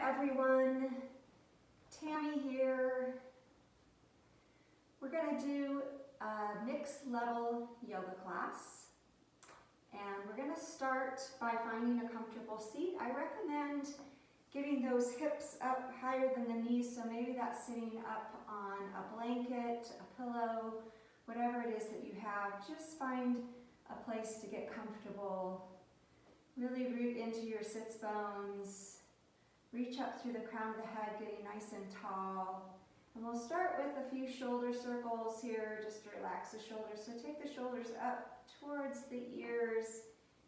everyone. Tammy here. We're going to do a mixed level yoga class. And we're going to start by finding a comfortable seat. I recommend getting those hips up higher than the knees, so maybe that's sitting up on a blanket, a pillow, whatever it is that you have. Just find a place to get comfortable. Really root into your sits bones. Reach up through the crown of the head, getting nice and tall. And we'll start with a few shoulder circles here, just to relax the shoulders. So take the shoulders up towards the ears,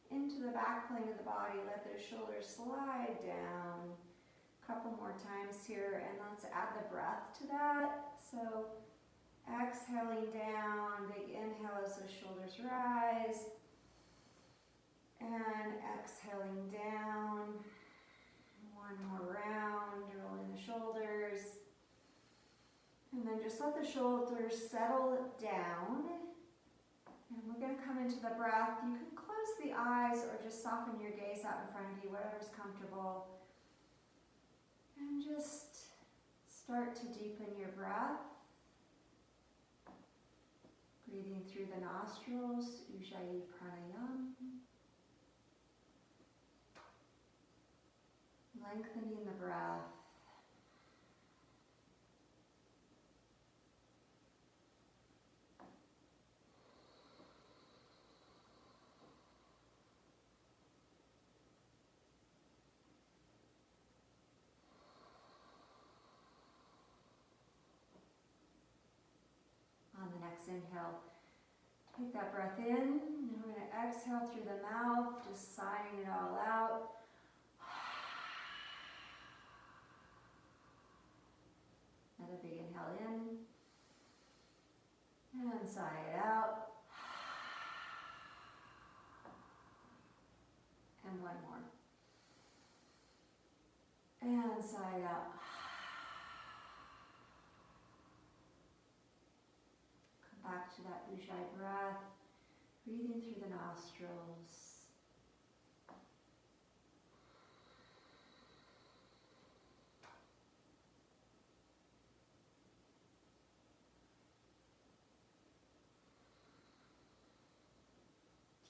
into the back plane of the body. Let those shoulders slide down. A couple more times here, and let's add the breath to that. So exhaling down, big inhale as those shoulders rise. And exhaling down. One more round, rolling the shoulders. And then just let the shoulders settle down. And we're going to come into the breath. You can close the eyes or just soften your gaze out in front of you, whatever's comfortable. And just start to deepen your breath. Breathing through the nostrils, Ujjayi Pranayama. Lengthening the breath. On the next inhale, take that breath in, and we're going to exhale through the mouth, just sighing it all out. Another big inhale in, and sigh it out. And one more. And sigh it out. Come back to that Ujjayi breath, breathing through the nostrils.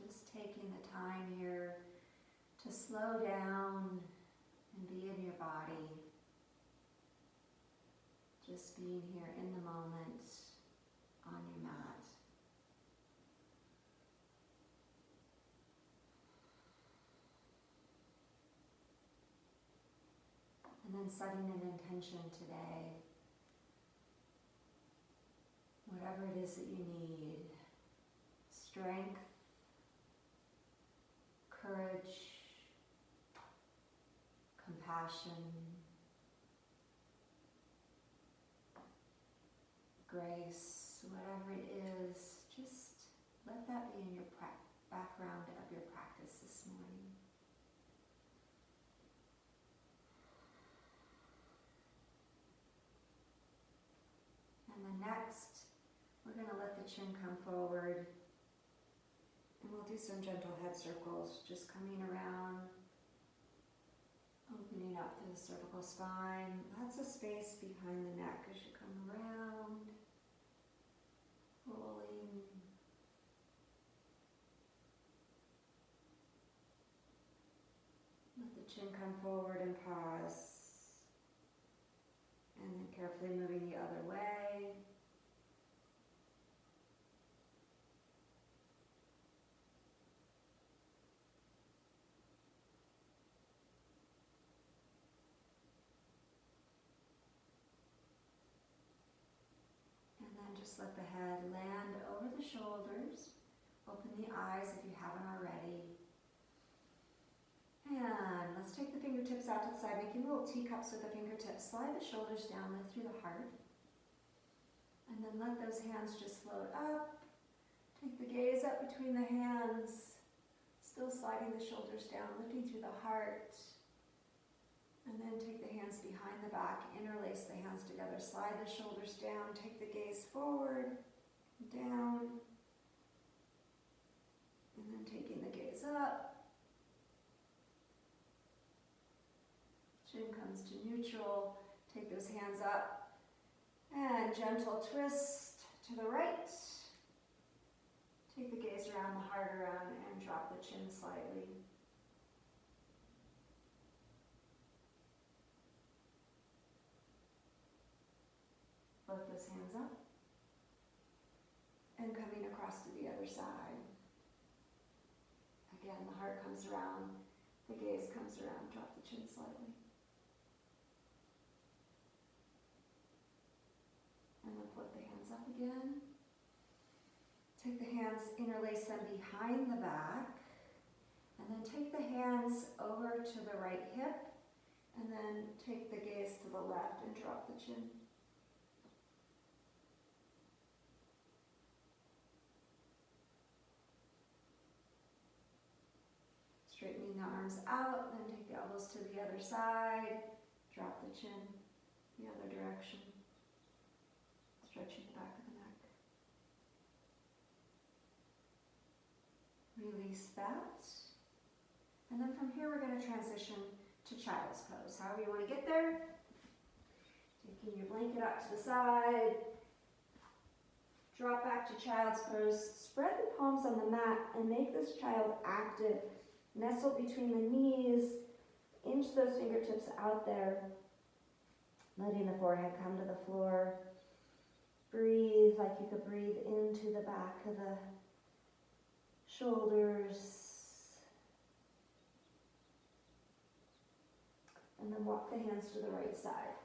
Just taking the time here to slow down and be in your body. Just being here in the moment on your mat. And then setting an intention today. Whatever it is that you need. Strength. Courage, compassion, grace, whatever it is, just let that be in your background of your practice this morning. And then next, we're going to let the chin come forward. And we'll do some gentle head circles, just coming around, opening up through the cervical spine. Lots of space behind the neck as you come around, rolling. Let the chin come forward and pause. And then carefully moving the other way. Just let the head land over the shoulders. Open the eyes if you haven't already. And let's take the fingertips out to the side, making little teacups with the fingertips. Slide the shoulders down, lift through the heart. And then let those hands just float up. Take the gaze up between the hands. Still sliding the shoulders down, lifting through the heart. And then take the hands behind the back, interlace the hands together, slide the shoulders down, take the gaze forward, down, and then taking the gaze up, Chin comes to neutral. Take those hands up. And gentle twist to the right. Take the gaze around the heart around and drop the chin slightly. Both those hands up. And coming across to the other side. Again, the heart comes around, the gaze comes around, drop the chin slightly. And then flip the hands up again. Take the hands, interlace them behind the back. And then take the hands over to the right hip. And then take the gaze to the left and drop the chin. Straightening the arms out, then take the elbows to the other side. Drop the chin the other direction. Stretching the back of the neck. Release that. And then from here we're going to transition to child's pose. However you want to get there. Taking your blanket out to the side. Drop back to child's pose. Spread the palms on the mat and make this child active. Nestle between the knees. Inch those fingertips out there. Letting the forehead come to the floor. Breathe like you could breathe into the back of the shoulders. And then walk the hands to the right side.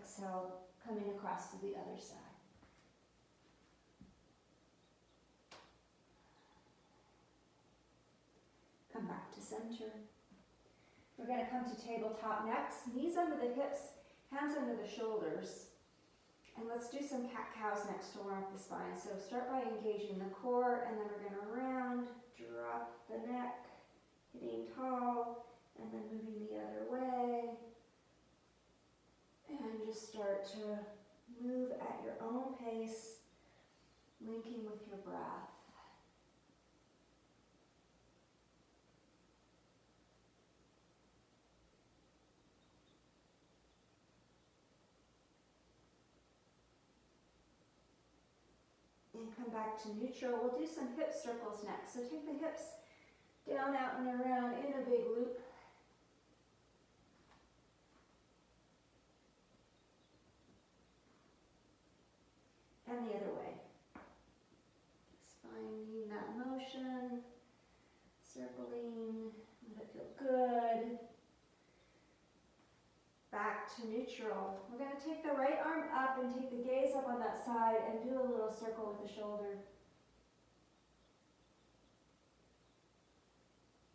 Exhale, coming across to the other side. Come back to center. We're going to come to tabletop next. Knees under the hips, hands under the shoulders. And let's do some cat-cows next to warm up the spine. So start by engaging the core, and then we're going to round, drop the neck, hitting tall, and then moving the other way. And just start to move at your own pace, linking with your breath. And come back to neutral. We'll do some hip circles next. So take the hips down, out, and around in a big loop. And the other way. Just finding that motion, circling, let it feel good. Back to neutral. We're going to take the right arm up and take the gaze up on that side and do a little circle with the shoulder.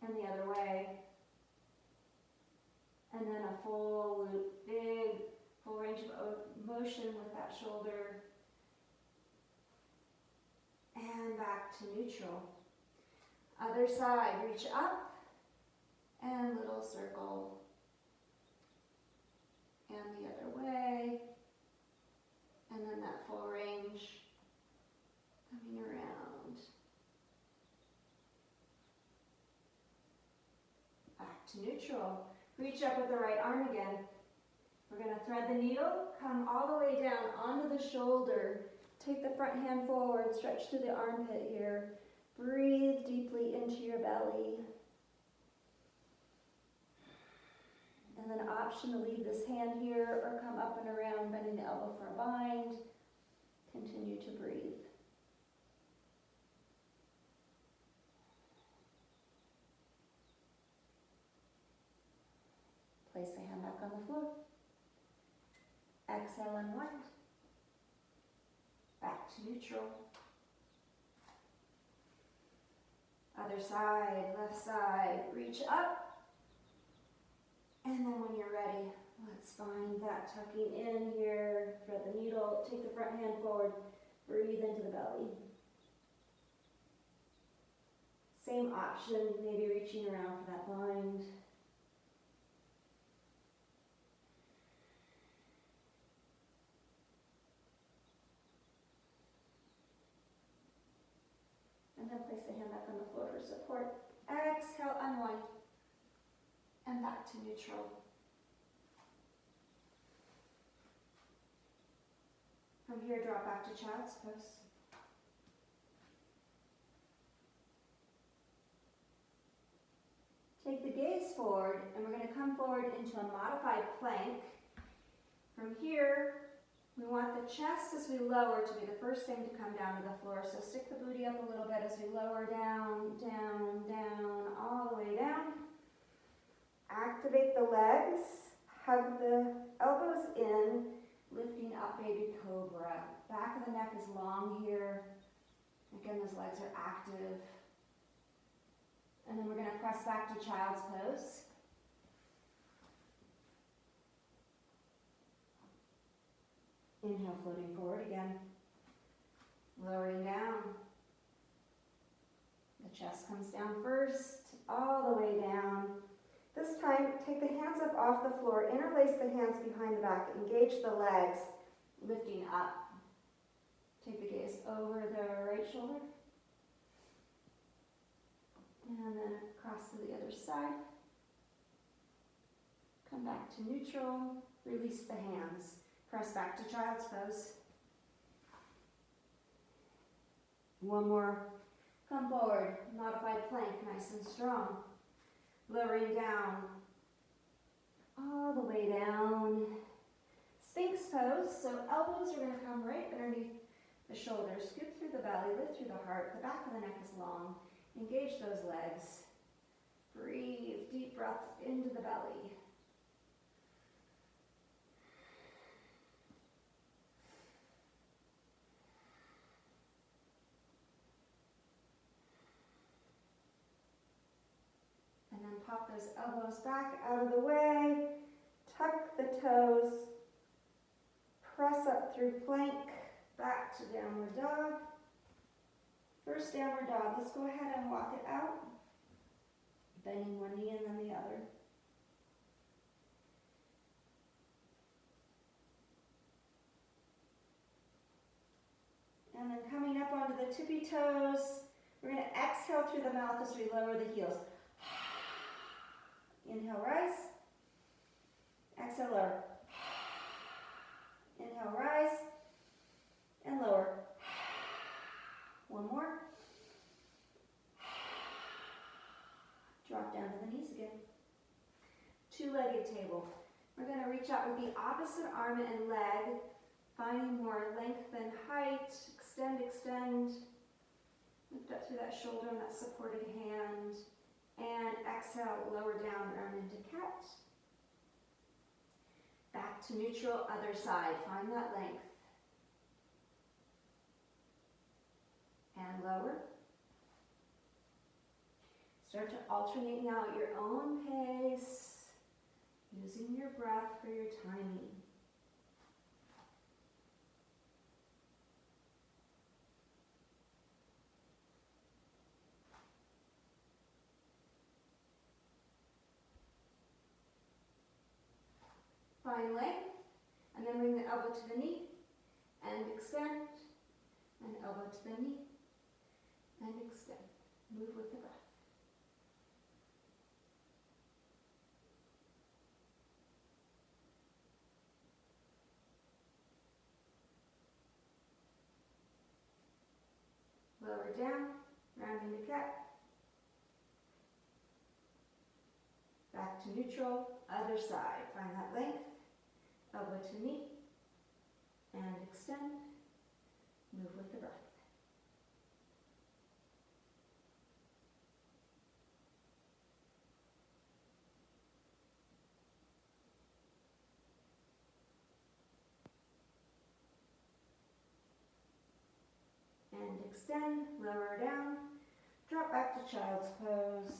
And the other way. And then a full loop, big, full range of motion with that shoulder. And back to neutral. Other side, reach up and little circle. And the other way. And then that full range coming around. Back to neutral. Reach up with the right arm again. We're going to thread the needle, come all the way down onto the shoulder. Take the front hand forward, stretch through the armpit here. Breathe deeply into your belly. And then option to leave this hand here or come up and around, bending the elbow for a bind. Continue to breathe. Place the hand back on the floor. Exhale, unwind. Back to neutral. Other side, left side, reach up. And then when you're ready, let's find that tucking in here. Thread the needle, take the front hand forward, breathe into the belly. Same option, maybe reaching around for that bind. And then place the hand back on the floor for support. Exhale, unwind. And back to neutral. From here, drop back to child's pose. Take the gaze forward, and we're going to come forward into a modified plank. From here, we want the chest as we lower to be the first thing to come down to the floor. So stick the booty up a little bit as we lower down, down, down, all the way down. Activate the legs, hug the elbows in, lifting up baby cobra. Back of the neck is long here. Again, those legs are active. And then we're going to press back to child's pose. Inhale, floating forward again. Lowering down. The chest comes down first, all the way down. This time, take the hands up off the floor, interlace the hands behind the back, engage the legs, lifting up. Take the gaze over the right shoulder. And then across to the other side. Come back to neutral, release the hands. Press back to child's pose. One more. Come forward, modified plank, nice and strong. Lowering down, all the way down. Sphinx pose, so elbows are going to come right underneath the shoulders. Scoop through the belly, lift through the heart. The back of the neck is long. Engage those legs. Breathe, deep breath into the belly. And then pop those elbows back out of the way. Tuck the toes. Press up through plank. Back to downward dog. First downward dog. Let's go ahead and walk it out. Bending one knee and then the other. And then coming up onto the tippy toes. We're going to exhale through the mouth as we lower the heels. Inhale, rise. Exhale, lower. Inhale, rise. And lower. One more. Drop down to the knees again. Two-legged table. We're going to reach out with the opposite arm and leg, finding more length and height. Extend, extend. Lift up through that shoulder and that supported hand. And exhale, lower down, round into cat. Back to neutral, other side. Find that length. And lower. Start to alternate now at your own pace, using your breath for your timing. Find length, and then bring the elbow to the knee, and extend, and elbow to the knee, and extend. Move with the breath. Lower down, rounding the cat. Back to neutral, other side. Find that length. Elbow to knee, and extend, move with the breath. And extend, lower down, drop back to child's pose.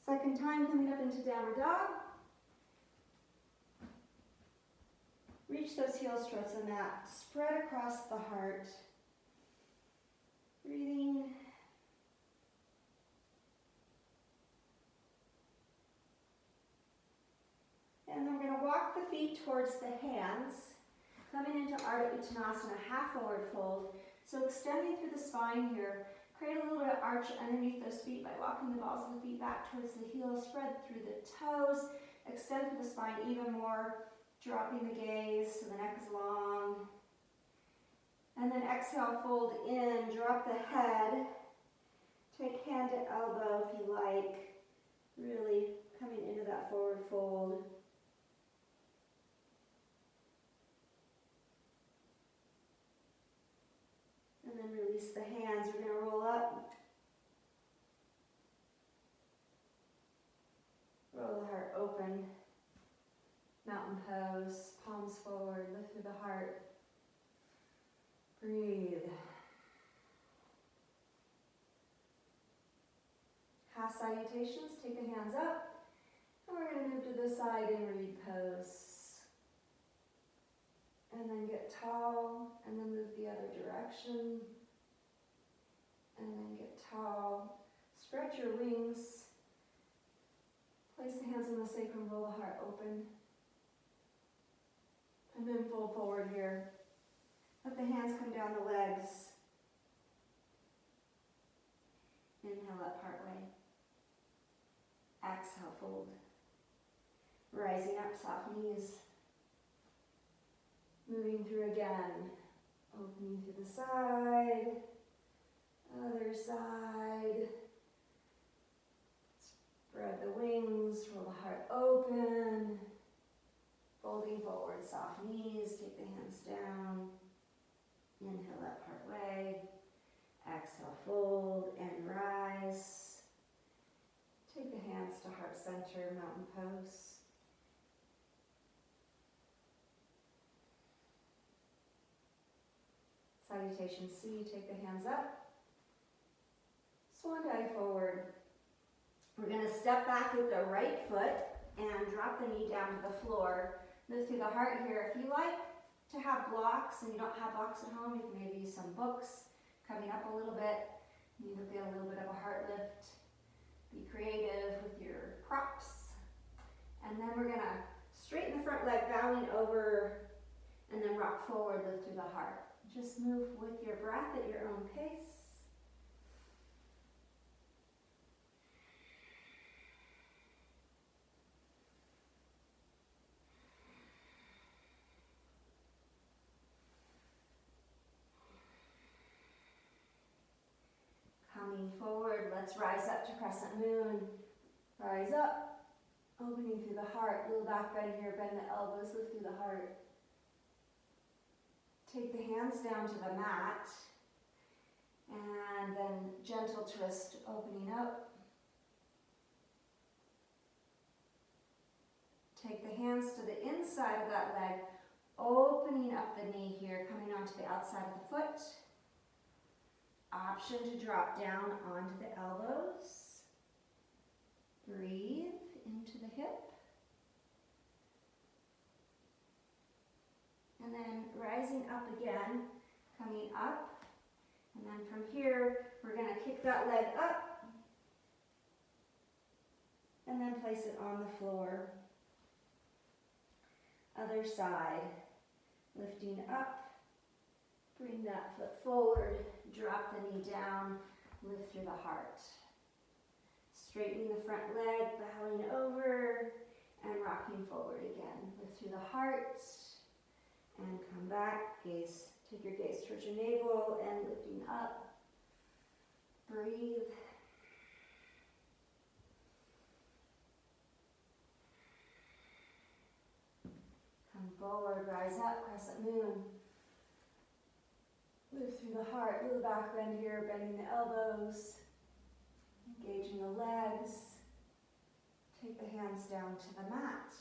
Second time coming up into downward dog. Reach those heels towards the mat. Spread across the heart. Breathing. And then we're going to walk the feet towards the hands. Coming into Ardha Uttanasana, half forward fold. So extending through the spine here. Create a little bit of arch underneath those feet by walking the balls of the feet back towards the heels. Spread through the toes. Extend through the spine even more. Dropping the gaze so the neck is long. And then exhale, fold in. Drop the head. Take hand to elbow if you like. Really coming into that forward fold. And then release the hands. We're going to roll up. Roll the heart open. Mountain pose. Palms forward. Lift through the heart. Breathe. Half salutations. Take the hands up. And we're going to move to the side in reed pose. And then get tall. And then move the other direction. And then get tall. Spread your wings. Place the hands on the sacrum. Roll the heart open. And then fold forward here. Let the hands come down the legs. Inhale up partway. Exhale, fold. Rising up, soft knees. Moving through again. Opening through the side. Other side. Spread the wings, roll the heart open. Folding forward, soft knees. Take the hands down. Inhale up partway. Exhale, fold and rise. Take the hands to heart center, mountain pose. Salutation C, take the hands up. Swan dive forward. We're going to step back with the right foot and drop the knee down to the floor. Move through the heart here. If you like to have blocks and you don't have blocks at home, you can maybe use some books. Coming up a little bit. You can get a little bit of a heart lift. Be creative with your props. And then we're going to straighten the front leg, bowing over, and then rock forward, lift through the heart. Just move with your breath at your own pace. Coming forward, let's rise up to crescent moon. Rise up, opening through the heart. Little back bend here, bend the elbows, lift through the heart. Take the hands down to the mat. And then gentle twist, opening up. Take the hands to the inside of that leg, opening up the knee here, coming onto the outside of the foot. Option to drop down onto the elbows. Breathe into the hip. And then rising up again, coming up. And then from here, we're going to kick that leg up. And then place it on the floor. Other side. Lifting up. Bring that foot forward. Drop the knee down. Lift through the heart. Straightening the front leg, bowing over, and rocking forward again. Lift through the heart. And come back, gaze, take your gaze towards your navel and lifting up. Breathe. Come forward, rise up, crescent moon. Move through the heart, little back bend here, bending the elbows, engaging the legs. Take the hands down to the mat.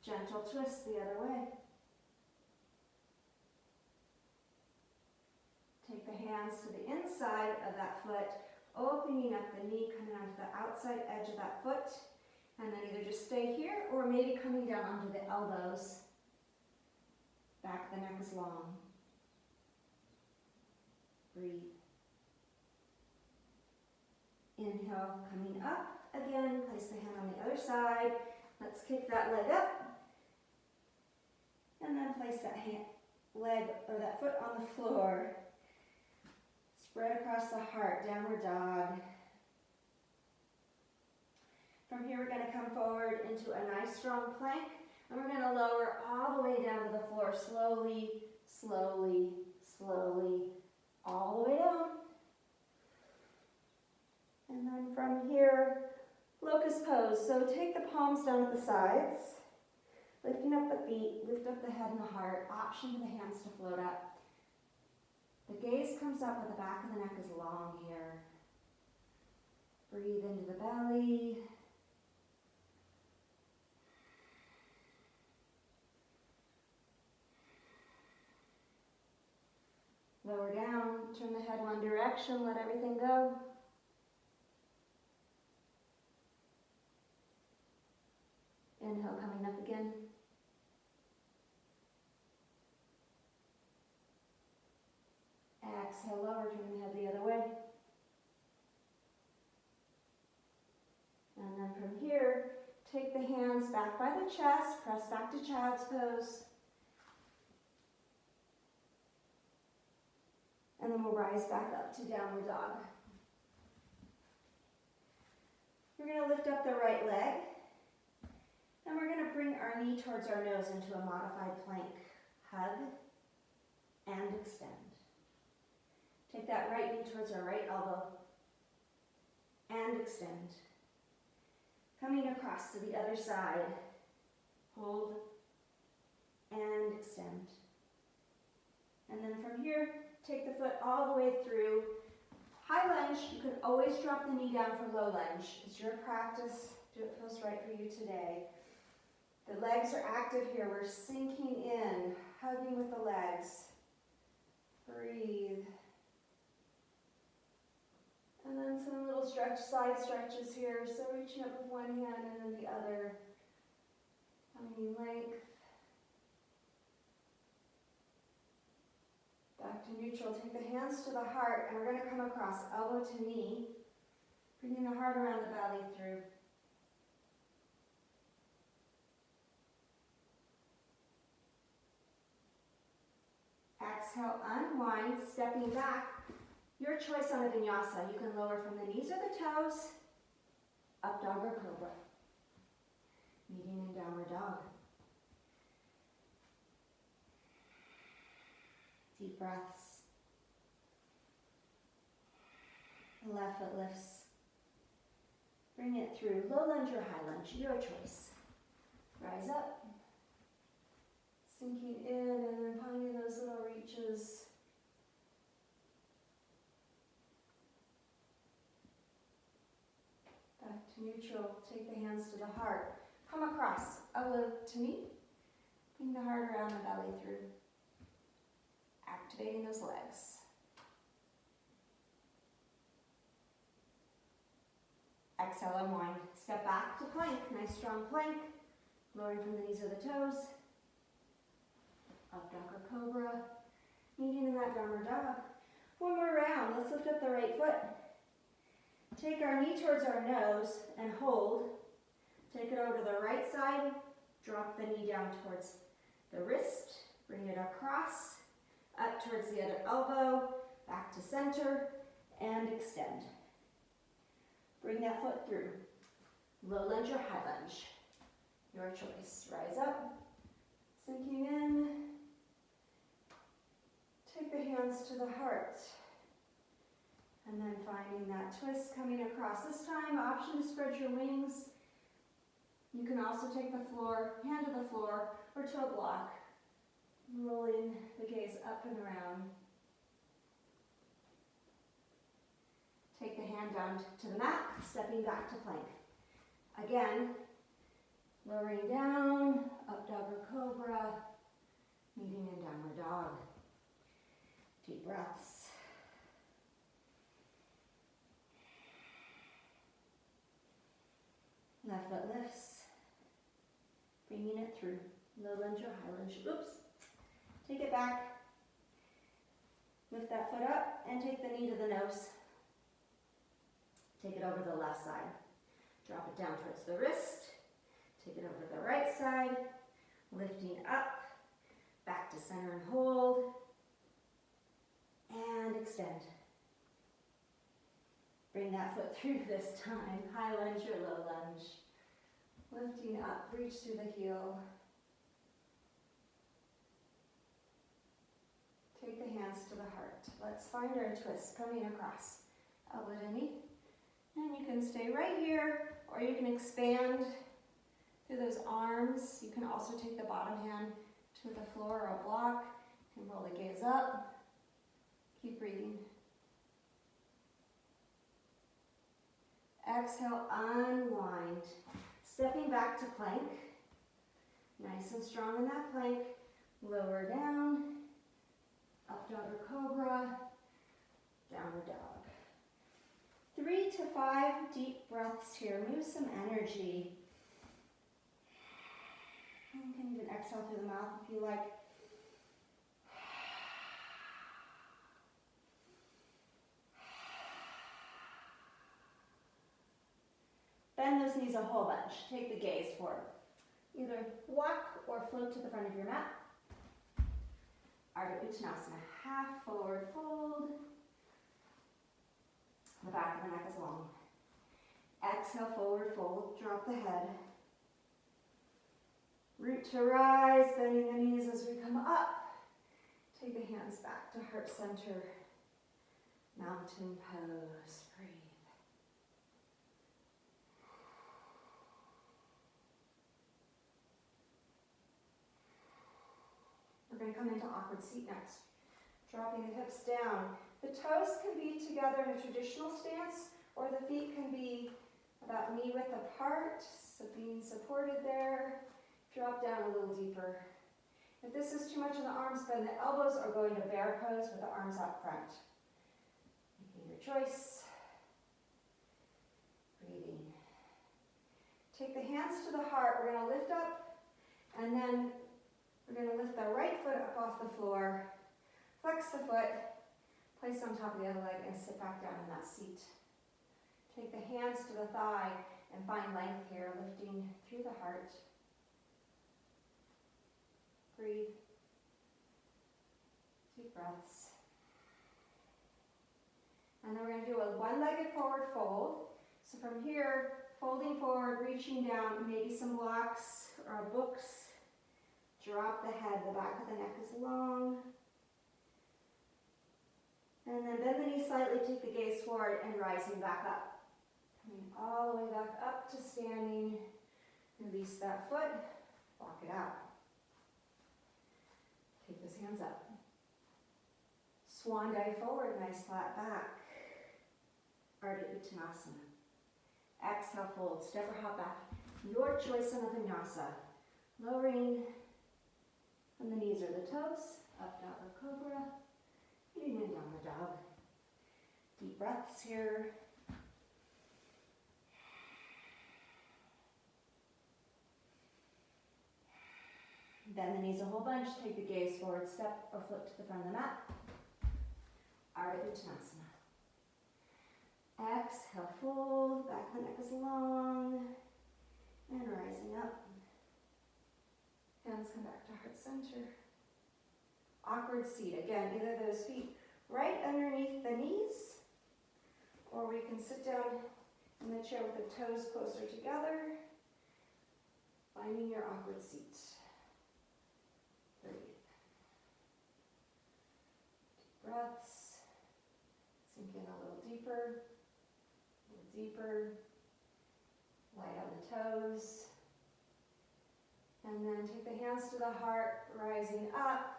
Gentle twist the other way. Take the hands to the inside of that foot, opening up the knee, coming onto the outside edge of that foot, and then either just stay here or maybe coming down onto the elbows. Back of the neck is long. Breathe. Inhale, coming up again, place the hand on the other side. Let's kick that leg up, and then place that hand leg or that foot on the floor. Spread across the heart, downward dog. From here, we're going to come forward into a nice strong plank, and we're going to lower all the way down to the floor, slowly, slowly, slowly, all the way down. And then from here, locust pose. So take the palms down at the sides, lifting up the feet, lift up the head and the heart, option for the hands to float up. The gaze comes up, but the back of the neck is long here. Breathe into the belly. Lower down, turn the head one direction, let everything go. Inhale, coming up again. Exhale, lower, turn the head the other way. And then from here, take the hands back by the chest, press back to child's pose. And then we'll rise back up to downward dog. We're going to lift up the right leg. And we're going to bring our knee towards our nose into a modified plank. Hug and extend. Take that right knee towards our right elbow and extend. Coming across to the other side. Hold and extend. And then from here, take the foot all the way through. High lunge, you can always drop the knee down for low lunge. It's your practice. Do what feels right for you today. The legs are active here. We're sinking in, hugging with the legs. Breathe. And then some little side stretches here. So reaching up with one hand and then the other. Finding length. Back to neutral. Take the hands to the heart, and we're going to come across elbow to knee, bringing the heart around the belly through. Exhale, unwind, stepping back. Your choice on a vinyasa. You can lower from the knees or the toes, up dog or cobra. Meeting in downward dog. Deep breaths. The left foot lifts. Bring it through. Low lunge or high lunge, your choice. Rise up. Sinking in and then finding those little reaches. Back to neutral. Take the hands to the heart. Come across. Elbow to knee. Bring the heart around the belly through. Activating those legs. Exhale, unwind. Step back to plank. Nice strong plank. Lowering from the knees or the toes. Up dog or cobra. Meeting in that downward dog. One more round. Let's lift up the right foot. Take our knee towards our nose and hold. Take it over to the right side. Drop the knee down towards the wrist. Bring it across. Up towards the other elbow. Back to center. And extend. Bring that foot through. Low lunge or high lunge. Your choice. Rise up. Sinking in. Take the hands to the heart. And then finding that twist coming across. This time, option to spread your wings. You can also take the floor, hand to the floor, or to a block. Rolling the gaze up and around. Take the hand down to the mat, stepping back to plank. Again, lowering down, up dog or cobra, meeting in downward dog. Deep breaths. Left foot lifts, bringing it through. Low lunge or high lunge. Oops. Take it back. Lift that foot up and take the knee to the nose. Take it over the left side. Drop it down towards the wrist. Take it over to the right side. Lifting up. Back to center and hold. extend. Bring that foot through this time. High lunge or low lunge. Lifting up, reach through the heel. Take the hands to the heart. Let's find our twist, coming across. Elbow to knee. And you can stay right here, or you can expand through those arms. You can also take the bottom hand to the floor or a block and roll the gaze up. Keep breathing. Exhale, unwind. Stepping back to plank. Nice and strong in that plank. Lower down. Up dog or cobra. Downward dog. 3 to 5 deep breaths here. Move some energy. You can even exhale through the mouth if you like. Bend those knees a whole bunch. Take the gaze forward. Either walk or float to the front of your mat. Ardha Uttanasana, half forward fold. The back of the neck is long. Exhale, forward fold, drop the head. Root to rise, bending the knees as we come up. Take the hands back to heart center. Mountain pose, breathe. We're going to come into awkward seat next. Dropping the hips down. The toes can be together in a traditional stance, or the feet can be about knee width apart, so being supported there. Drop down a little deeper. If this is too much in the arms, bend the elbows or go into bear pose with the arms up front. Making your choice. Breathing. Take the hands to the heart. We're going to lift up, and then we're going to lift the right foot up off the floor. Flex the foot. Place on top of the other leg and sit back down in that seat. Take the hands to the thigh and find length here, lifting through the heart. Breathe. Deep breaths. And then we're going to do a one-legged forward fold. So from here, folding forward, reaching down, maybe some blocks or books. Drop the head, the back of the neck is long. And then bend the knees slightly, take the gaze forward and rising back up. Coming all the way back up to standing. Release that foot, walk it out. Take those hands up. Swan dive forward, nice flat back. Ardha Uttanasana. Exhale, fold, step or hop back. Your choice on the vinyasa. Lowering from the knees or the toes, up dog or cobra. Feeding in downward dog. Deep breaths here. Bend the knees a whole bunch. Take the gaze forward, step or flip to the front of the mat. Ardha Uttanasana. Exhale, fold. Back of the neck is long. And rising up. Hands come back to heart center. Awkward seat. Again, either those feet right underneath the knees, or we can sit down in the chair with the toes closer together, finding your awkward seat. Breathe. Deep breaths. Sink in a little deeper, light on the toes. And then take the hands to the heart, rising up.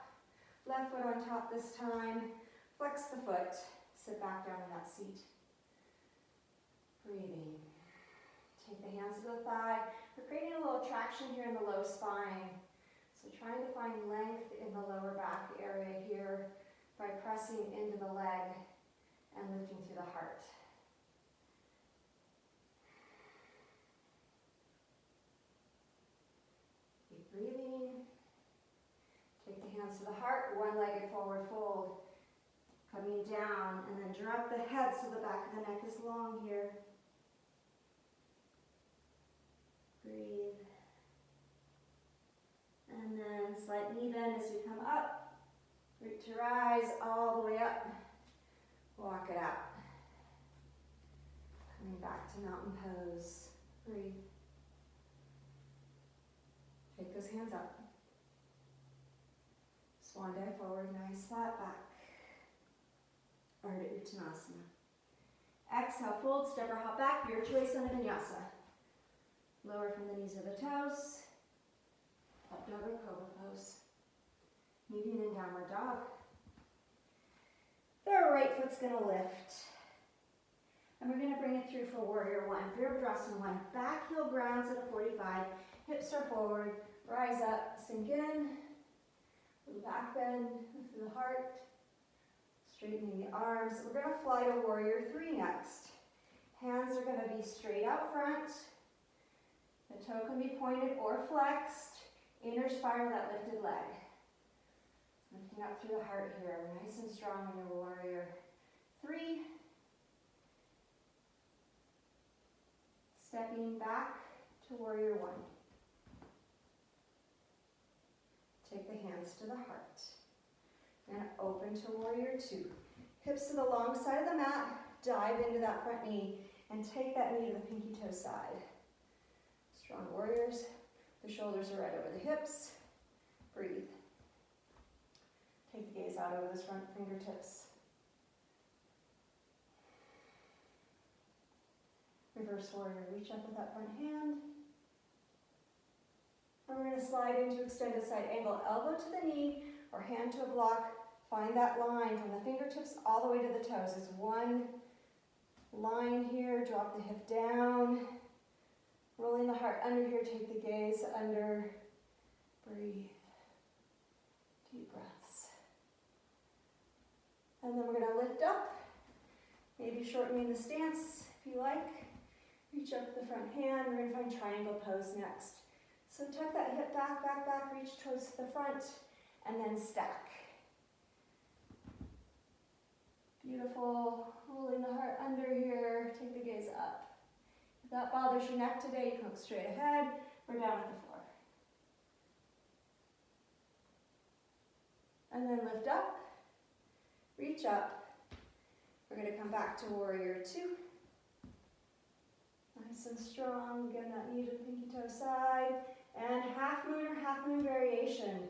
Left foot on top this time. Flex the foot. Sit back down in that seat. Breathing. Take the hands to the thigh. We're creating a little traction here in the low spine. So trying to find length in the lower back area here by pressing into the leg and lifting through the heart. Keep breathing. Take the hands to the heart, one-legged forward fold. Coming down, and then drop the head so the back of the neck is long here. Breathe. And then slight knee bend as we come up. Root to rise all the way up. Walk it out. Coming back to mountain pose. Breathe. Take those hands up. Swan dive forward, nice flat back. Ardha Uttanasana. Exhale, fold, step or hop back, your choice on a vinyasa. Lower from the knees or the toes. Up dog or cobra pose. Meeting in downward dog. The right foot's gonna lift. And we're gonna bring it through for warrior one. Virabhadrasana 1. Back heel grounds at a 45. Hips are forward. Rise up, sink in. Little back bend through the heart. Straightening the arms. We're gonna fly to warrior 3 next. Hands are gonna be straight out front. The toe can be pointed or flexed. Inner spiral that lifted leg. Lifting up through the heart here. Nice and strong in your warrior 3. Stepping back to warrior 1. Take the hands to the heart. And open to warrior 2. Hips to the long side of the mat. Dive into that front knee. And take that knee to the pinky toe side. Strong warriors. The shoulders are right over the hips. Breathe. Take the gaze out over those front fingertips. Reverse warrior. Reach up with that front hand. And we're going to slide into extended side angle. Elbow to the knee or hand to a block. Find that line from the fingertips all the way to the toes. It's one line here. Drop the hip down. Rolling the heart under here. Take the gaze under. Breathe. Deep breaths. And then we're going to lift up. Maybe shortening the stance if you like. Reach up with the front hand. We're going to find triangle pose next. So tuck that hip back, back, back. Reach towards the front. And then stack. Beautiful. Rolling the heart under here. Take the gaze up. If that bothers your neck today, you can look straight ahead or down at the floor. And then lift up. Reach up. We're going to come back to warrior 2. Nice and strong. Again, that knee to the pinky toe side. And half moon or half moon variation.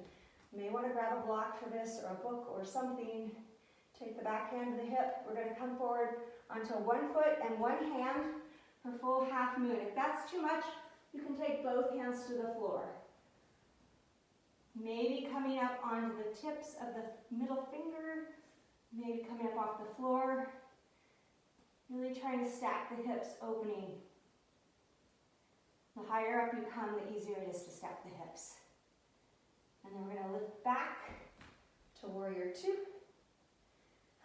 You may want to grab a block for this or a book or something. Take the back hand to the hip. We're going to come forward onto 1 foot and 1 hand for full half moon. If that's too much, you can take both hands to the floor. Maybe coming up onto the tips of the middle finger. Maybe coming up off the floor. Really trying to stack the hips, opening. The higher up you come, the easier it is to stack the hips. And then we're going to lift back to warrior 2.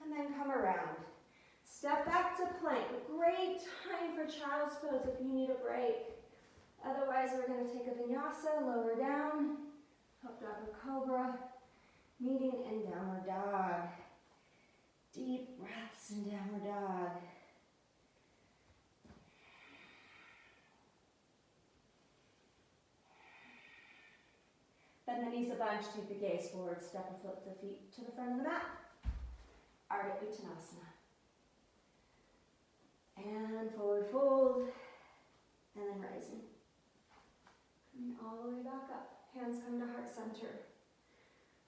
And then come around. Step back to plank. Great time for child's pose if you need a break. Otherwise, we're going to take a vinyasa, lower down, up dog or cobra, meeting in downward dog. Deep breaths in downward dog. Bend the knees a bunch, take the gaze forward, step and flip the feet to the front of the mat. Ardha Uttanasana. And forward fold, and then rising. Coming all the way back up. Hands come to heart center.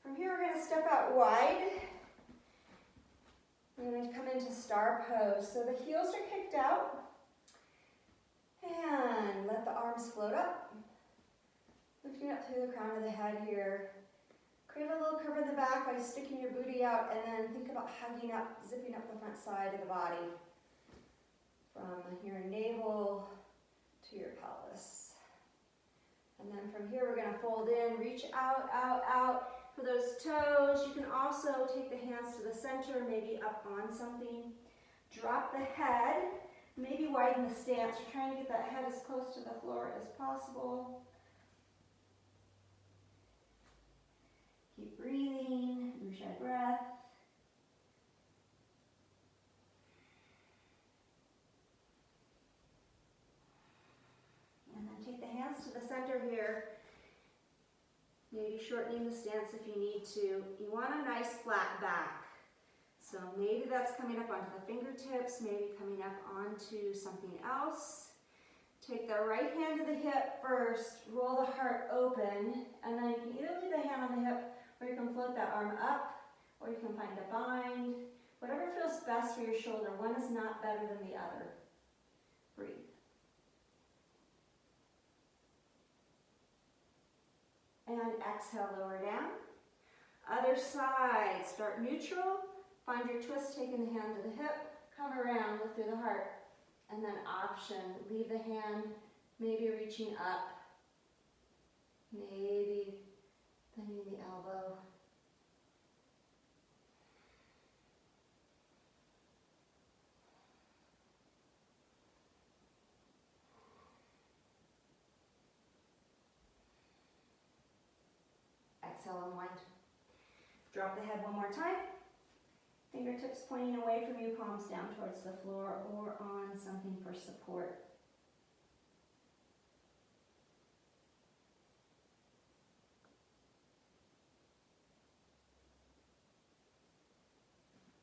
From here, we're going to step out wide. We're going to come into star pose. So the heels are kicked out. And let the arms float up. Lifting up through the crown of the head here. Create a little curve in the back by sticking your booty out, and then think about hugging up, zipping up the front side of the body. From your navel to your pelvis. And then from here, we're going to fold in, reach out, out, out. For those toes, you can also take the hands to the center, maybe up on something. Drop the head, maybe widen the stance. You're trying to get that head as close to the floor as possible. Keep breathing, Ujjayi breath. And then take the hands to the center here. Maybe shortening the stance if you need to. You want a nice flat back. So maybe that's coming up onto the fingertips, maybe coming up onto something else. Take the right hand to the hip first, roll the heart open, and then you can either leave the hand on the hip or you can float that arm up, or you can find a bind. Whatever feels best for your shoulder. One is not better than the other. Breathe. And exhale, lower down. Other side, start neutral. Find your twist, taking the hand to the hip. Come around, lift through the heart. And then option, leave the hand, maybe reaching up. Maybe bending the elbow. Exhale, unwind. Drop the head one more time. Fingertips pointing away from you, palms down towards the floor or on something for support.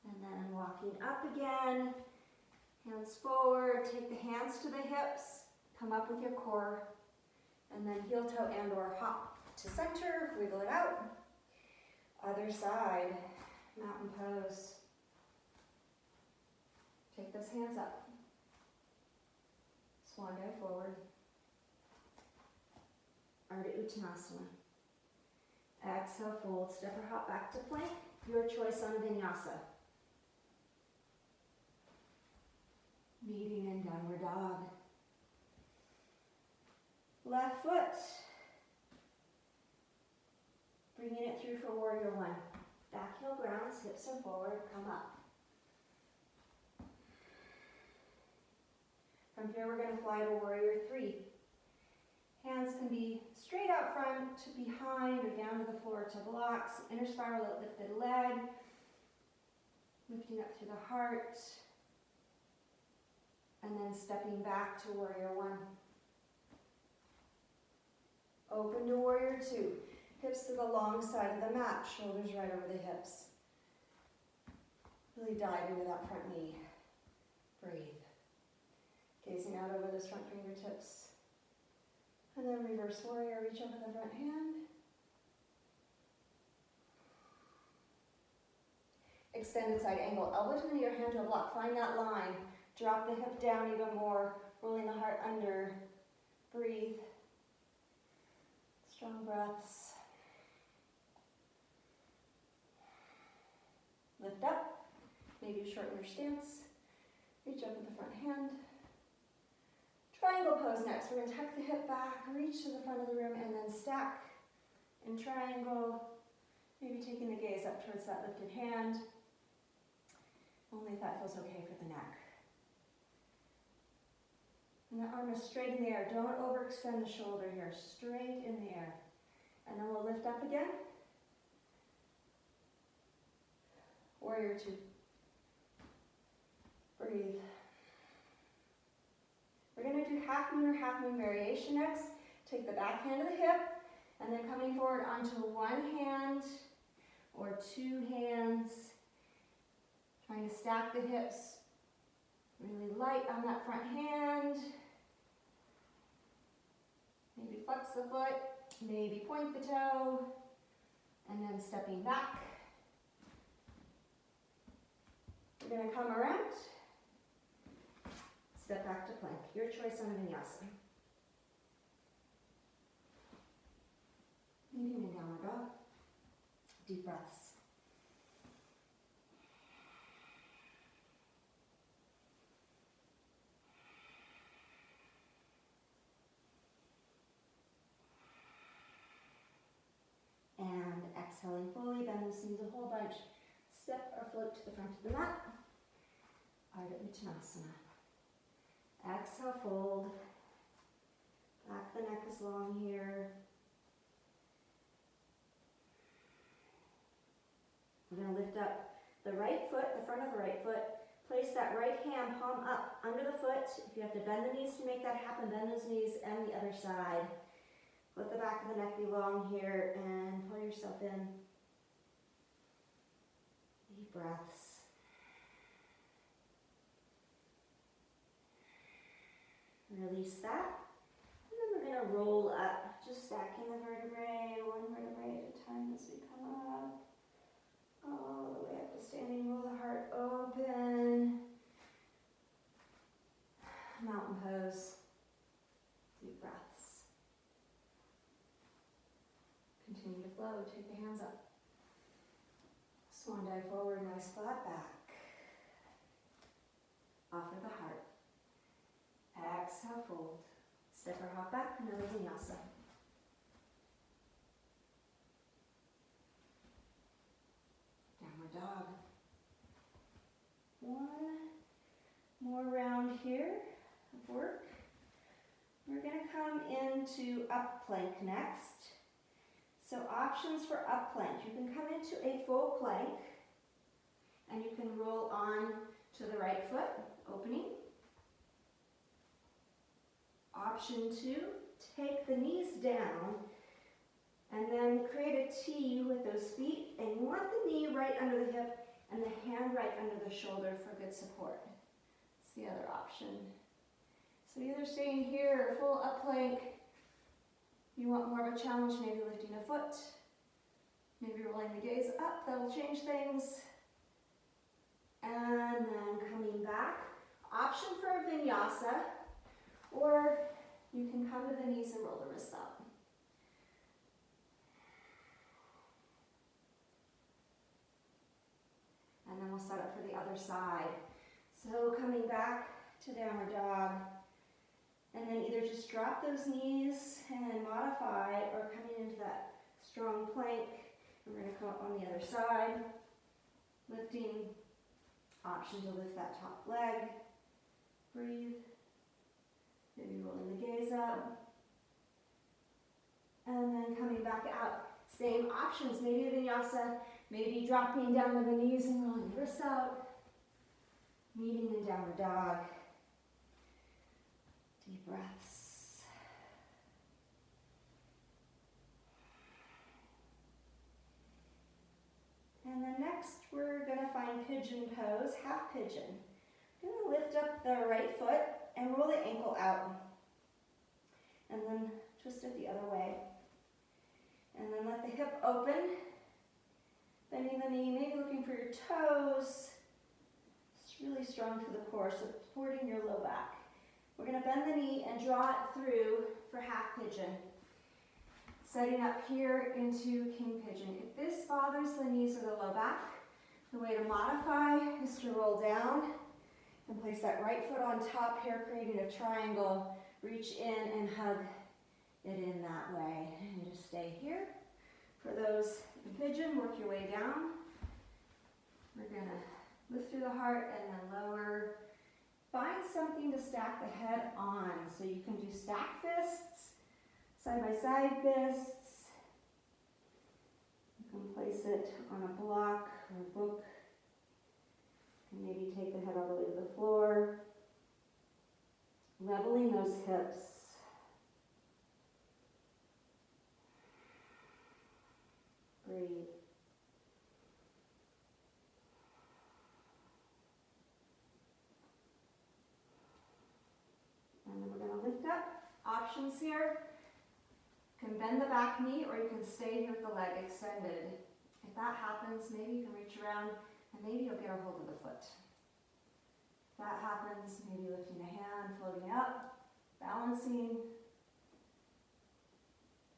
And then walking up again, hands forward, take the hands to the hips, come up with your core, and then heel toe and or hop to center, wiggle it out. Other side, mountain pose. Take those hands up. Swan dive forward. Ardha Uttanasana. Exhale, fold, step or hop back to plank. Your choice on vinyasa. Meeting in downward dog. Left foot. Bringing it through for warrior one. Back heel grounds, hips are forward, come up. From here we're going to fly to warrior three. Hands can be straight out front to behind or down to the floor to blocks. Inner spiral lifted leg. Lifting up through the heart. And then stepping back to warrior one. Open to warrior two. Hips to the long side of the mat, shoulders right over the hips. Really dive into that front knee. Breathe. Gazing out over those front fingertips. And then reverse warrior, reach over the front hand. Extended side angle, elbow to the knee or hand to a block. Find that line. Drop the hip down even more, rolling the heart under. Breathe. Strong breaths. Lift up, maybe shorten your stance. Reach up with the front hand. Triangle pose next. We're going to tuck the hip back, reach to the front of the room, and then stack in triangle. Maybe taking the gaze up towards that lifted hand. Only if that feels okay for the neck. And the arm is straight in the air. Don't overextend the shoulder here. Straight in the air. And then we'll lift up again. Warrior two. Breathe. We're going to do half moon or half moon variation next. Take the back hand to the hip, and then coming forward onto one hand or two hands. Trying to stack the hips really light on that front hand. Maybe flex the foot, maybe point the toe, and then stepping back. We're going to come around, step back to plank. Your choice on vinyasa. Meeting in downward dog. Deep breaths. And exhaling fully, bend those knees a whole bunch. Step or float to the front of the mat. Ardha Uttanasana. Exhale, fold. Back the neck is long here. We're going to lift up the right foot, the front of the right foot. Place that right hand palm up under the foot. If you have to bend the knees to make that happen, bend those knees and the other side. Let the back of the neck be long here and pull yourself in. Deep breaths. Release that. And then we're going to roll up, just stacking the vertebrae, one vertebrae at a time as we come up. All the way up to standing, roll the heart open. Mountain pose. Deep breaths. Continue to flow, take the hands up. Swan dive forward, nice flat back. Offer the heart. Exhale, fold. Step or hop back, another vinyasa. Downward dog. One more round here of work. We're going to come into up plank next. So options for up plank. You can come into a full plank and you can roll on to the right foot, opening. Option 2, take the knees down and then create a T with those feet, and you want the knee right under the hip and the hand right under the shoulder for good support. It's the other option. So either staying here or full up plank. You want more of a challenge, maybe lifting a foot, maybe rolling the gaze up, that'll change things. And then coming back. Option for a vinyasa, or you can come to the knees and roll the wrists up. And then we'll set up for the other side. So coming back to downward dog, and then either just drop those knees and modify, or coming into that strong plank. And we're going to come up on the other side, lifting, option to lift that top leg, breathe, maybe rolling the gaze up, and then coming back out. Same options, maybe a vinyasa, maybe dropping down to the knees and rolling the wrists out, meeting in downward dog. Deep breaths. And then next we're going to find pigeon pose, half pigeon. I'm going to lift up the right foot and roll the ankle out. And then twist it the other way. And then let the hip open. Bending the knee, maybe looking for your toes. It's really strong through the core, so supporting your low back. We're going to bend the knee and draw it through for half pigeon. Setting up here into king pigeon. If this bothers the knees or the low back, the way to modify is to roll down and place that right foot on top here, creating a triangle. Reach in and hug it in that way. And just stay here. For those in pigeon, work your way down. We're going to lift through the heart and then lower. Find something to stack the head on. So you can do stack fists, side-by-side fists. You can place it on a block or a book. And maybe take the head all the way to the floor. Leveling those hips. Breathe. And then we're going to lift up. Options here. You can bend the back knee, or you can stay here with the leg extended. If that happens, maybe you can reach around and maybe you'll get a hold of the foot. If that happens, maybe lifting a hand, floating up, balancing,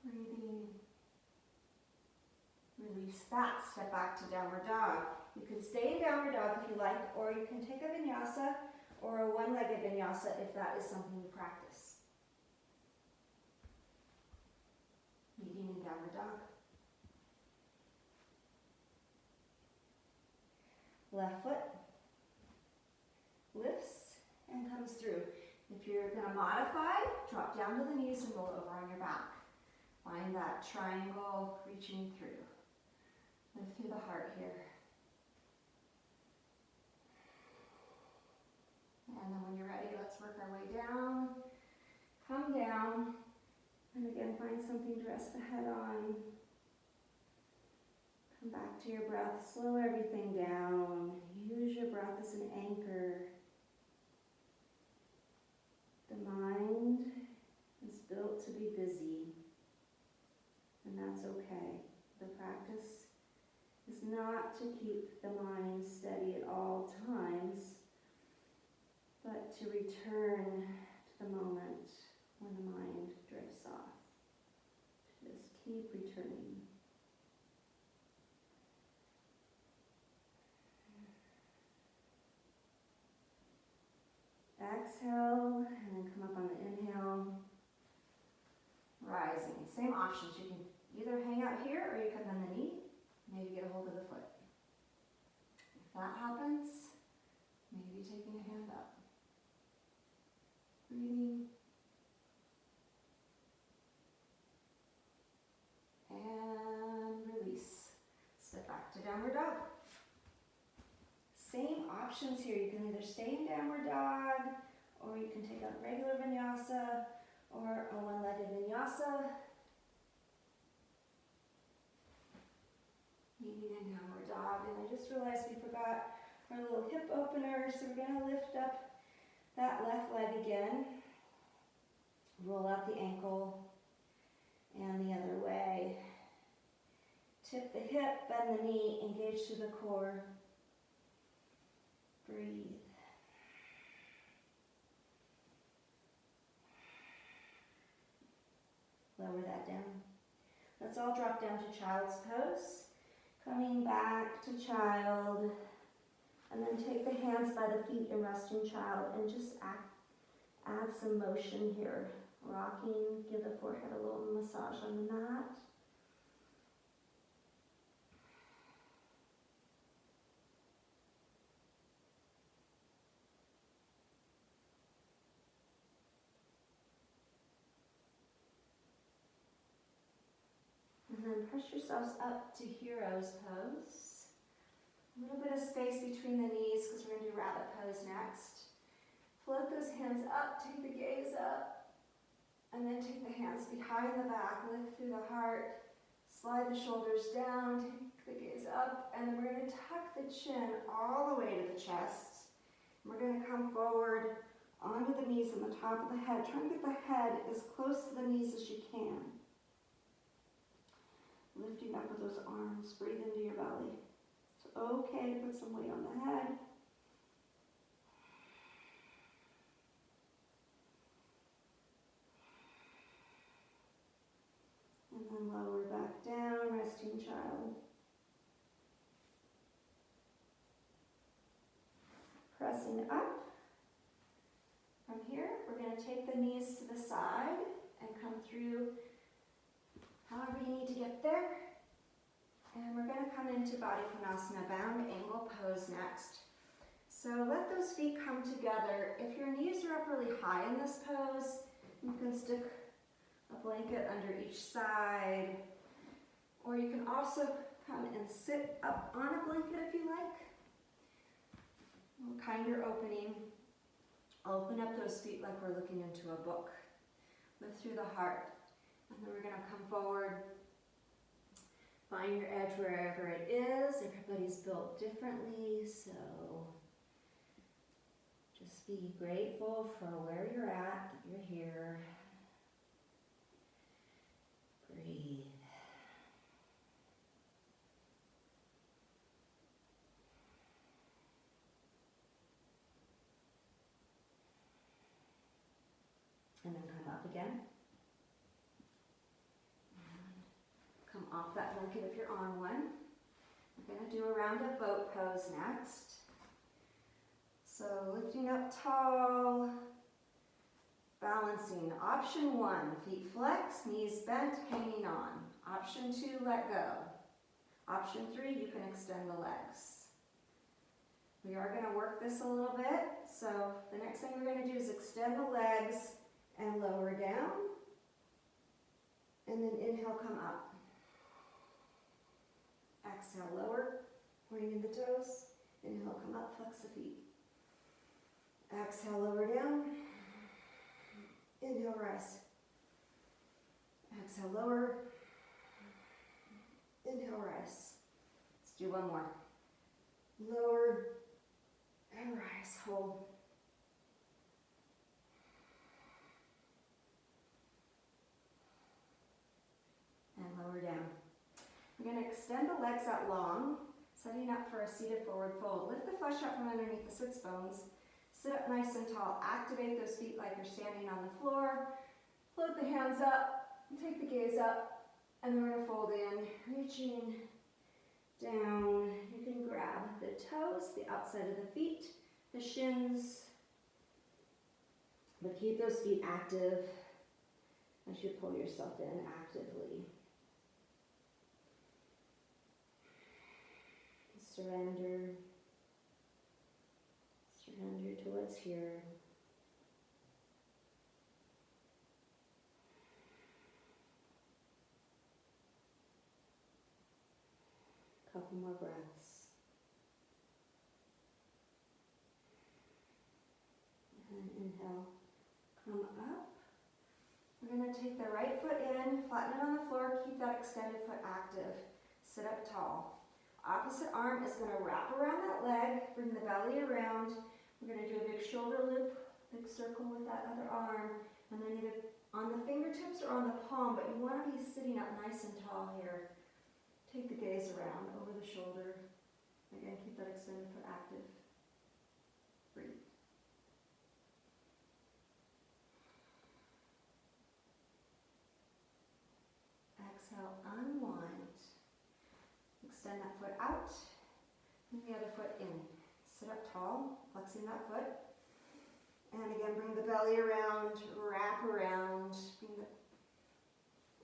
breathing. Release that, step back to downward dog. You can stay in downward dog if you like, or you can take a vinyasa or a one-legged vinyasa if that is something you practice. Meeting in downward dog. Left foot lifts and comes through. If you're going to modify, drop down to the knees and roll over on your back. Find that triangle reaching through. Lift through the heart here. And then when you're ready, let's work our way down. Come down. And again, find something to rest the head on. Come back to your breath. Slow everything down. Use your breath as an anchor. The mind to be busy, and that's okay. The practice is not to keep the mind steady at all times, but to return to the moment when the mind drifts off. Just keep returning. Exhale, and then come up on the inhale. Rising. Same options. You can either hang out here or you can bend the knee. Maybe get a hold of the foot. If that happens, maybe taking a hand up. Breathing. And release. Step back to downward dog. Same options here. You can either stay in downward dog, or you can take a regular vinyasa, or a one-legged vinyasa. Maybe in downward dog. And I just realized we forgot our little hip opener, so we're going to lift up that left leg again. Roll out the ankle and the other way. Tip the hip, bend the knee, engage through the core. Breathe. Lower that down. Let's all drop down to child's pose. Coming back to child. And then take the hands by the feet and rest in child. And just add some motion here. Rocking, give the forehead a little massage on the mat. And then press yourselves up to hero's pose. A little bit of space between the knees because we're going to do rabbit pose next. Float those hands up, take the gaze up, and then take the hands behind the back, lift through the heart, slide the shoulders down, take the gaze up, and then we're going to tuck the chin all the way to the chest. We're going to come forward onto the knees and the top of the head. Try and get the head as close to the knees as you can. Lifting up with those arms, breathe into your belly. It's okay to put some weight on the head. And then lower back down, resting child. Pressing up. From here, we're going to take the knees to the side and come through however you need to get there. And we're going to come into Baddha Konasana, bound angle pose next. So let those feet come together. If your knees are up really high in this pose, you can stick a blanket under each side. Or you can also come and sit up on a blanket if you like. A little kinder opening. Open up those feet like we're looking into a book. Lift through the heart. And then we're going to come forward. Find your edge wherever it is. Everybody's built differently, so just be grateful for where you're at, that you're here. Breathe. And then come up again. Come off that blanket if you're on one. We're going to do a rounded boat pose next. So lifting up tall, balancing. Option 1, feet flexed, knees bent, hanging on. Option 2, let go. Option 3, you can extend the legs. We are going to work this a little bit. So the next thing we're going to do is extend the legs and lower down. And then inhale, come up. Exhale, lower, pointing the toes. Inhale, come up, flex the feet. Exhale, lower down. Inhale, rise. Exhale, lower. Inhale, rise. Let's do one more. Lower and rise. Hold. 1 We're going to extend the legs out long, setting up for a seated forward fold. Lift the flesh up from underneath the sits bones. Sit up nice and tall. Activate those feet like you're standing on the floor. Float the hands up. Take the gaze up. And then we're going to fold in, reaching down. You can grab the toes, the outside of the feet, the shins. But keep those feet active as you pull yourself in actively. Surrender. Surrender to what's here. Couple more breaths. And inhale. Come up. We're going to take the right foot in, flatten it on the floor, keep that extended foot active. Sit up tall. Opposite arm is going to wrap around that leg, bring the belly around. We're going to do a big shoulder loop, big circle with that other arm, and then either on the fingertips or on the palm, but you want to be sitting up nice and tall here. Take the gaze around over the shoulder. Again, keep that extended foot active. Breathe. Exhale, unwind. Extend that foot out, and the other foot in. Sit up tall, flexing that foot. And again, bring the belly around, wrap around,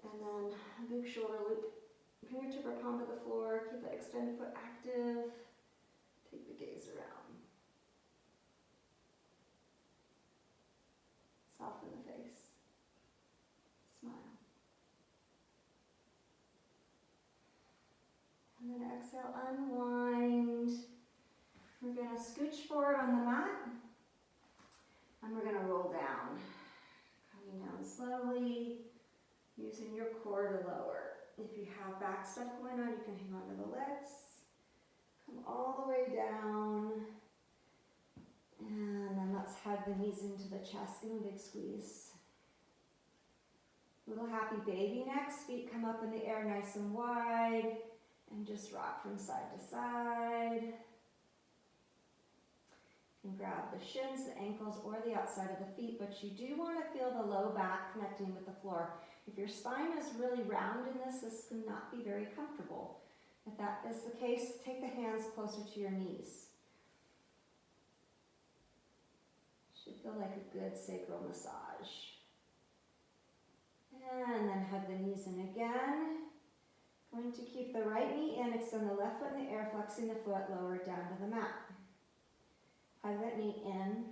and then a big shoulder loop. Fingertip or palm to the floor, keep that extended foot active. Take the gaze around. Soften the face. Smile. And then exhale, unwind. We're going to scooch forward on the mat. And we're going to roll down. Coming down slowly, using your core to lower. If you have back stuff going on, you can hang on to the legs. Come all the way down. And then let's hug the knees into the chest. Give them a big squeeze. Little happy baby next. Feet come up in the air nice and wide. And just rock from side to side. You can grab the shins, the ankles, or the outside of the feet, but you do want to feel the low back connecting with the floor. If your spine is really round in this cannot be very comfortable. If that is the case, take the hands closer to your knees. Should feel like a good sacral massage. And then hug the knees in again. Going to keep the right knee in, extend the left foot in the air, flexing the foot, lower it down to the mat. Hug that knee in.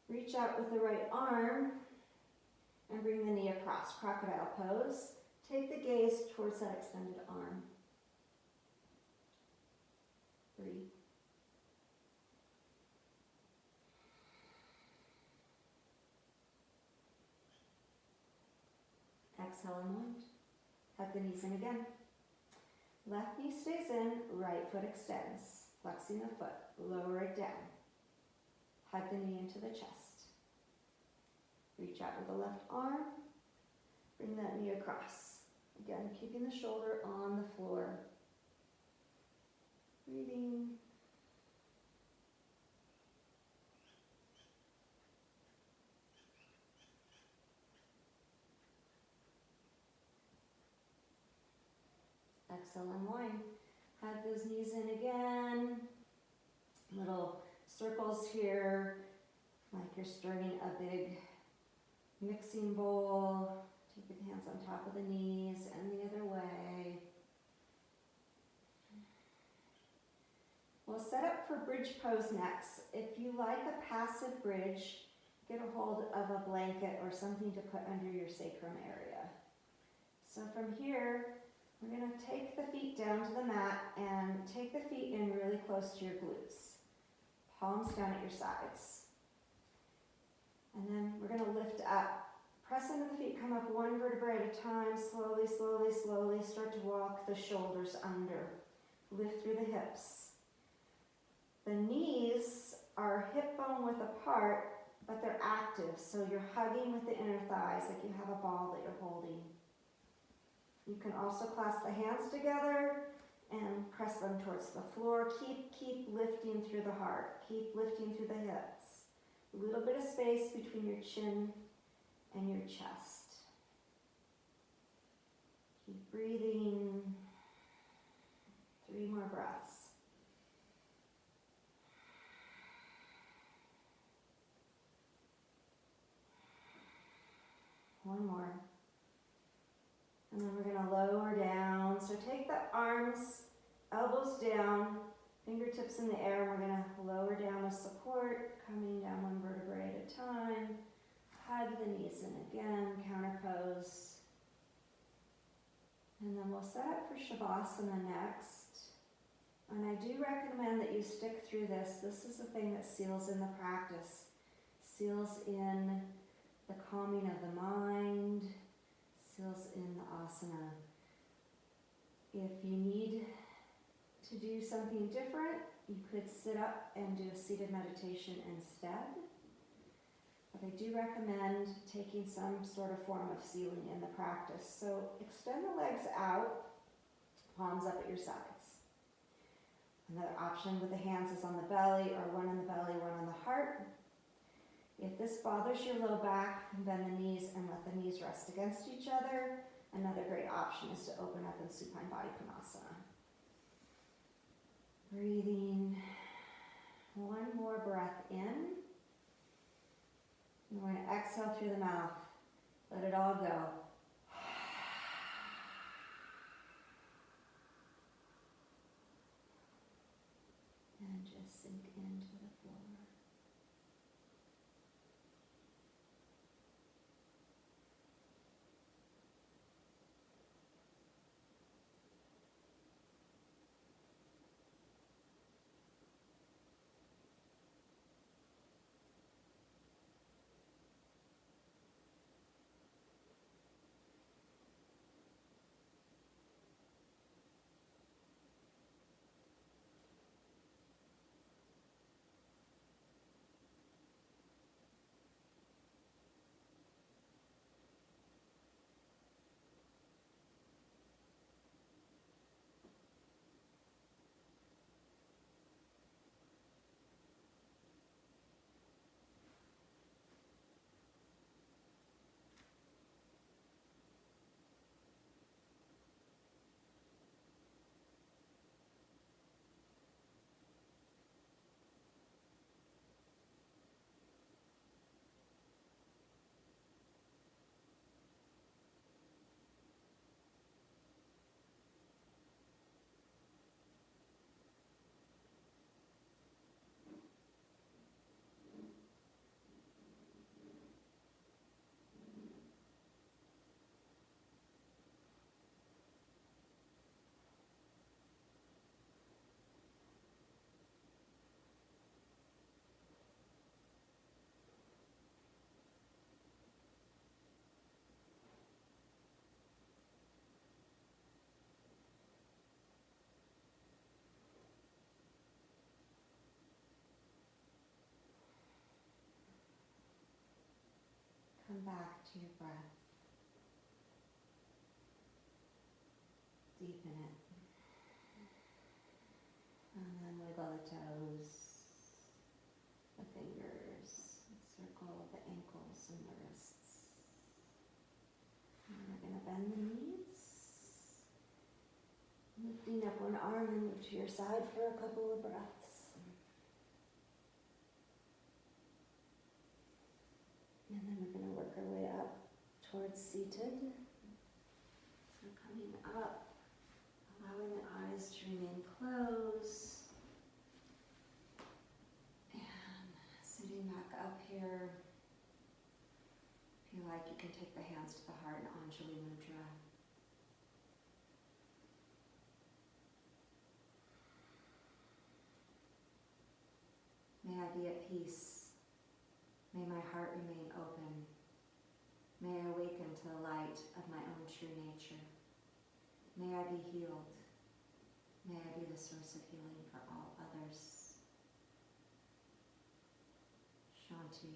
Reach out with the right arm and bring the knee across, crocodile pose. Take the gaze towards that extended arm. Breathe. Exhale and wind. Hug the knees in again. Left knee stays in, right foot extends. Flexing the foot, lower it down. Hug the knee into the chest. Reach out with the left arm. Bring that knee across. Again, keeping the shoulder on the floor. Breathing. Exhale, unwind. Hug those knees in again. Little circles here, like you're stirring a big mixing bowl. Take the hands on top of the knees and the other way. We'll set up for bridge pose next. If you like a passive bridge, get a hold of a blanket or something to put under your sacrum area. So from here, we're going to take the feet down to the mat and take the feet in really close to your glutes. Palms down at your sides. And then we're going to lift up. Press into the feet, come up one vertebra at a time. Slowly, slowly, slowly start to walk the shoulders under. Lift through the hips. The knees are hip bone width apart, but they're active. So you're hugging with the inner thighs like you have a ball that you're holding. You can also clasp the hands together and press them towards the floor. Keep lifting through the heart. Keep lifting through the hips. A little bit of space between your chin and your chest. Keep breathing. 3 more breaths. One more. And then we're going to lower down. So take the arms, elbows down, fingertips in the air. We're going to lower down with support, coming down 1 vertebrae at a time. Hug the knees in again, counter pose. And then we'll set up for Shavasana next. And I do recommend that you stick through this. This is the thing that seals in the practice, seals in the calming of the mind, seals in the asana. If you need to do something different, you could sit up and do a seated meditation instead. But I do recommend taking some sort of form of sealing in the practice. So extend the legs out, palms up at your sides. Another option with the hands is on the belly, or one on the belly, one on the heart. If this bothers your low back, bend the knees and let the knees rest against each other. Another great option is to open up in Supine Body Konasana. Breathing. 1 more breath in. And we're going to exhale through the mouth. Let it all go. And just sink into the floor. Come back to your breath. Deepen it. And then wiggle the toes, the fingers, circle the ankles and the wrists. And we're going to bend the knees. Lifting up one arm and move to your side for a couple of breaths. And then we're going to work our way up towards seated. So coming up, allowing the eyes to remain closed. And sitting back up here. If you like, you can take the hands to the heart in Anjali Mudra. May I be at peace. May my heart remain open. May I awaken to the light of my own true nature. May I be healed. May I be the source of healing for all others. Shanti,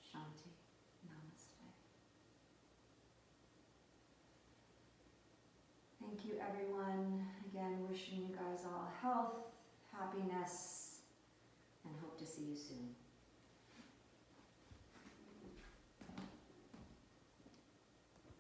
Shanti, Namaste. you, everyone. Again, wishing you guys all health, happiness, and hope to see you soon.